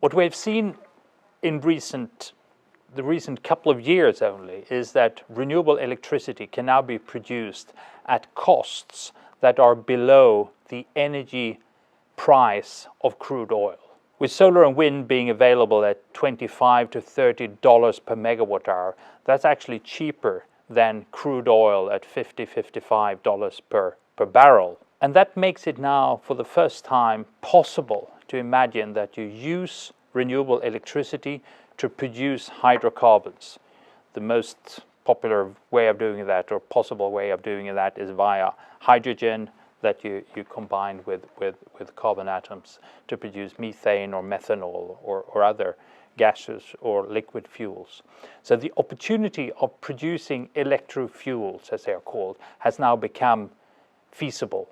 What we've seen in the recent couple of years only is that renewable electricity can now be produced at costs that are below the energy price of crude oil. With solar and wind being available at $25 to $30 per megawatt hour, that's actually cheaper than crude oil at $50, $55 per barrel. And that makes it now, for the first time, possible to imagine that you use renewable electricity to produce hydrocarbons. The most popular way of doing that, or possible way of doing that, is via hydrogen that you combine with carbon atoms to produce methane or methanol or other gases or liquid fuels. So the opportunity of producing electrofuels, as they are called, has now become feasible.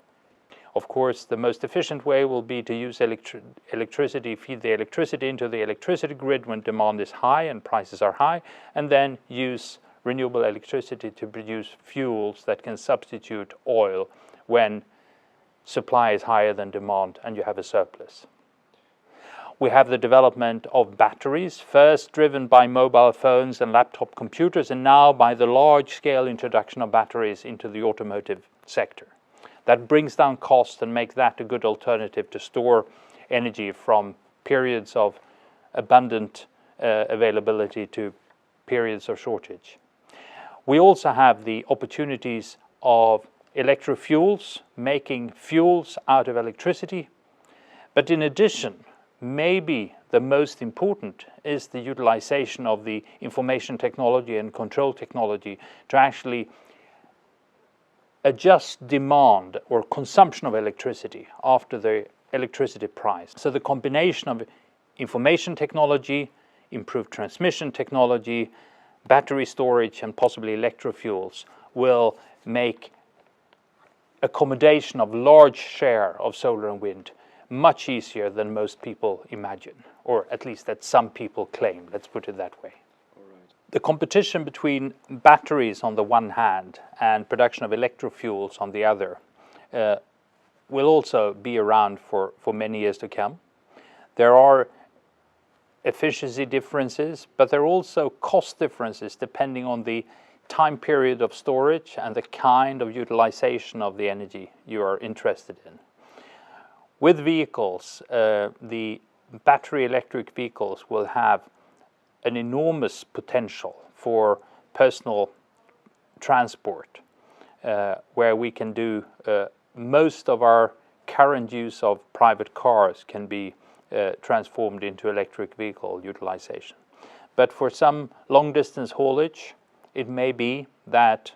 Of course, the most efficient way will be to use electricity, feed the electricity into the electricity grid when demand is high and prices are high, and then use renewable electricity to produce fuels that can substitute oil when supply is higher than demand and you have a surplus. We have the development of batteries, first driven by mobile phones and laptop computers, and now by the large-scale introduction of batteries into the automotive sector. That brings down costs and makes that a good alternative to store energy from periods of abundant availability to periods of shortage. We also have the opportunities of electrofuels, making fuels out of electricity. But in addition, maybe the most important is the utilization of the information technology and control technology to actually adjust demand or consumption of electricity after the electricity price. So the combination of information technology, improved transmission technology, battery storage, and possibly electrofuels will make accommodation of large share of solar and wind much easier than most people imagine, or at least that some people claim. Let's put it that way. All right. The competition between batteries on the one hand and production of electrofuels on the other will also be around for many years to come. There are efficiency differences, but there are also cost differences depending on the time period of storage and the kind of utilization of the energy you are interested in. With vehicles, the battery electric vehicles will have an enormous potential for personal transport, where we can do most of our current use of private cars can be transformed into electric vehicle utilization. But for some long distance haulage, it may be that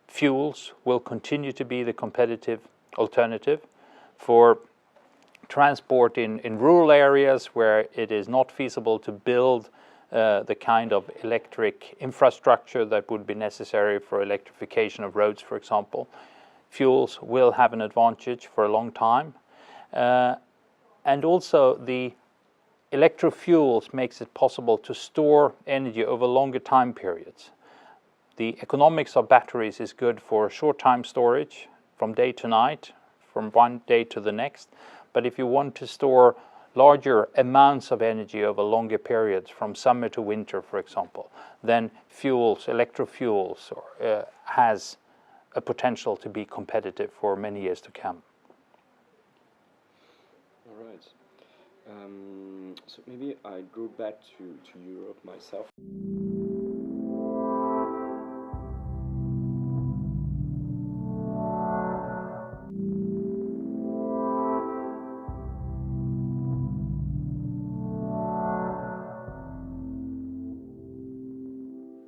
fuels will continue to be the competitive alternative. For transport in rural areas where it is not feasible to build the kind of electric infrastructure that would be necessary for electrification of roads, for example, fuels will have an advantage for a long time. And also the electrofuels makes it possible to store energy over longer time periods. The economics of batteries is good for short time storage, from day to night, from one day to the next. But if you want to store larger amounts of energy over longer periods, from summer to winter, for example, then fuels, electrofuels, has a potential to be competitive for many years to come. All right. So maybe I go back to Europe myself.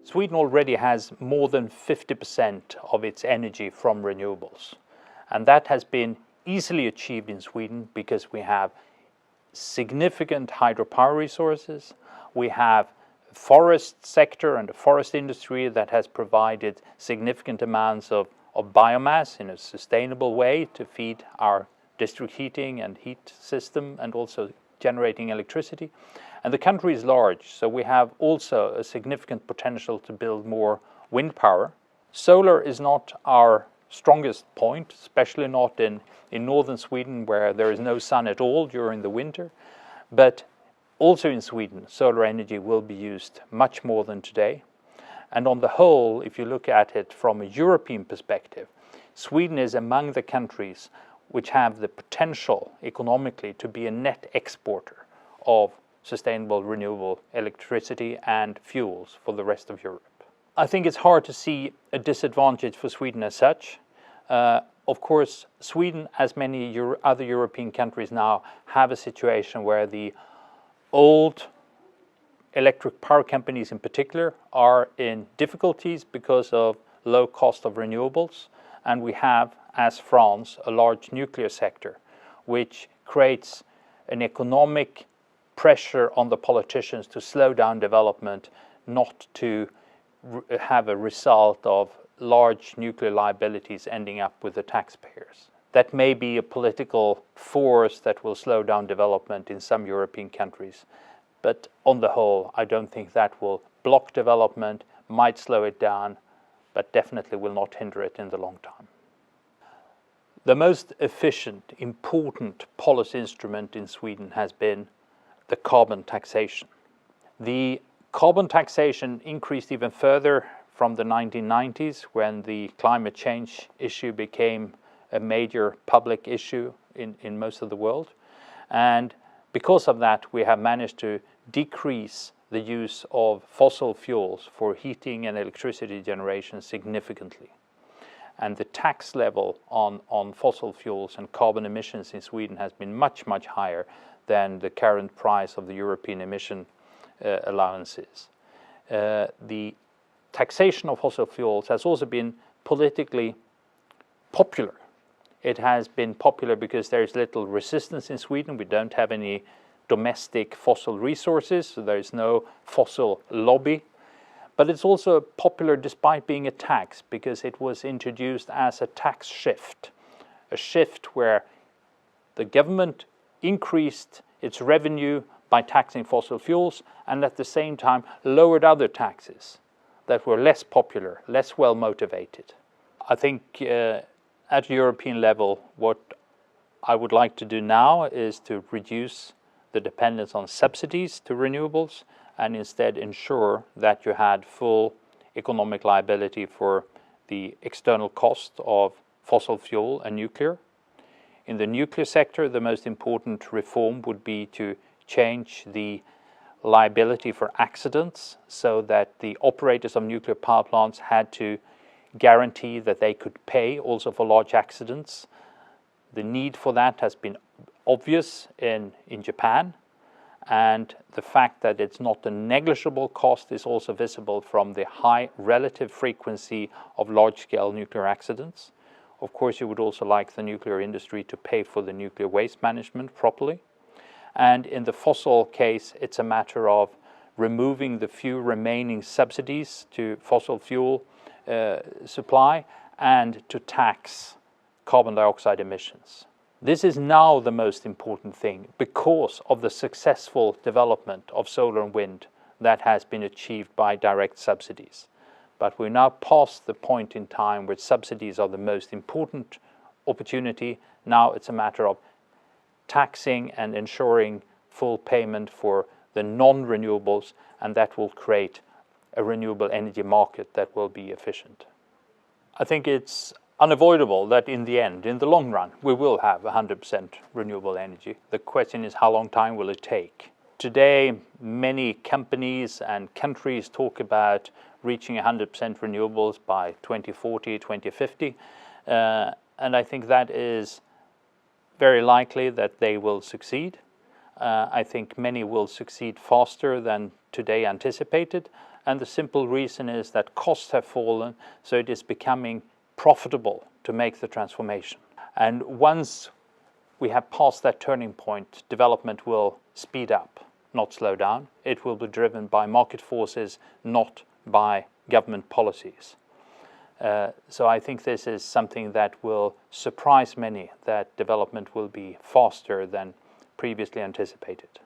Sweden already has more than 50% of its energy from renewables. And that has been easily achieved in Sweden because we have significant hydropower resources. We have a forest sector and a forest industry that has provided significant amounts of biomass in a sustainable way to feed our district heating and heat system and also generating electricity. And the country is large, so we have also a significant potential to build more wind power. Solar is not our strongest point, especially not in northern Sweden where there is no sun at all during the winter. But Also in Sweden, solar energy will be used much more than today. And on the whole, if you look at it from a European perspective, Sweden is among the countries which have the potential economically to be a net exporter of sustainable renewable electricity and fuels for the rest of Europe. I think it's hard to see a disadvantage for Sweden as such. Of course, Sweden, as many other European countries now, have a situation where the old electric power companies in particular are in difficulties because of low cost of renewables. And we have, as France, a large nuclear sector, which creates an economic pressure on the politicians to slow down development, not to have a result of large nuclear liabilities ending up with the taxpayers. That may be a political force that will slow down development in some European countries. But on the whole, I don't think that will block development, might slow it down, but definitely will not hinder it in the long term. The most efficient, important policy instrument in Sweden has been the carbon taxation. The carbon taxation increased even further from the 1990s, when the climate change issue became a major public issue in most of the world. And because of that, we have managed to decrease the use of fossil fuels for heating and electricity generation significantly. And the tax level on fossil fuels and carbon emissions in Sweden has been much, much higher than the current price of the European emission allowances. The taxation of fossil fuels has also been politically popular. It has been popular because there is little resistance in Sweden. We don't have any domestic fossil resources, so there is no fossil lobby. But it's also popular despite being a tax, because it was introduced as a tax shift. A shift where the government increased its revenue by taxing fossil fuels and at the same time lowered other taxes that were less popular, less well motivated. I think at European level, what I would like to do now is to reduce the dependence on subsidies to renewables and instead ensure that you had full economic liability for the external cost of fossil fuel and nuclear. In the nuclear sector, the most important reform would be to change the liability for accidents so that the operators of nuclear power plants had to guarantee that they could pay also for large accidents. The need for that has been obvious in Japan, and the fact that it's not a negligible cost is also visible from the high relative frequency of large-scale nuclear accidents. Of course, you would also like the nuclear industry to pay for the nuclear waste management properly. And in the fossil case, it's a matter of removing the few remaining subsidies to fossil fuel supply and to tax carbon dioxide emissions. This is now the most important thing because of the successful development of solar and wind that has been achieved by direct subsidies. But we're now past the point in time where subsidies are the most important opportunity. Now it's a matter of taxing and ensuring full payment for the non-renewables, and that will create a renewable energy market that will be efficient. I think it's unavoidable that in the end, in the long run, we will have 100% renewable energy. The question is, how long time will it take? Today, many companies and countries talk about reaching 100% renewables by 2040, 2050. And I think that is very likely that they will succeed. I think many will succeed faster than today anticipated. And the simple reason is that costs have fallen, so it is becoming profitable to make the transformation. And once we have passed that turning point, development will speed up, not slow down. It will be driven by market forces, not by government policies. So I think this is something that will surprise many, that development will be faster than previously anticipated.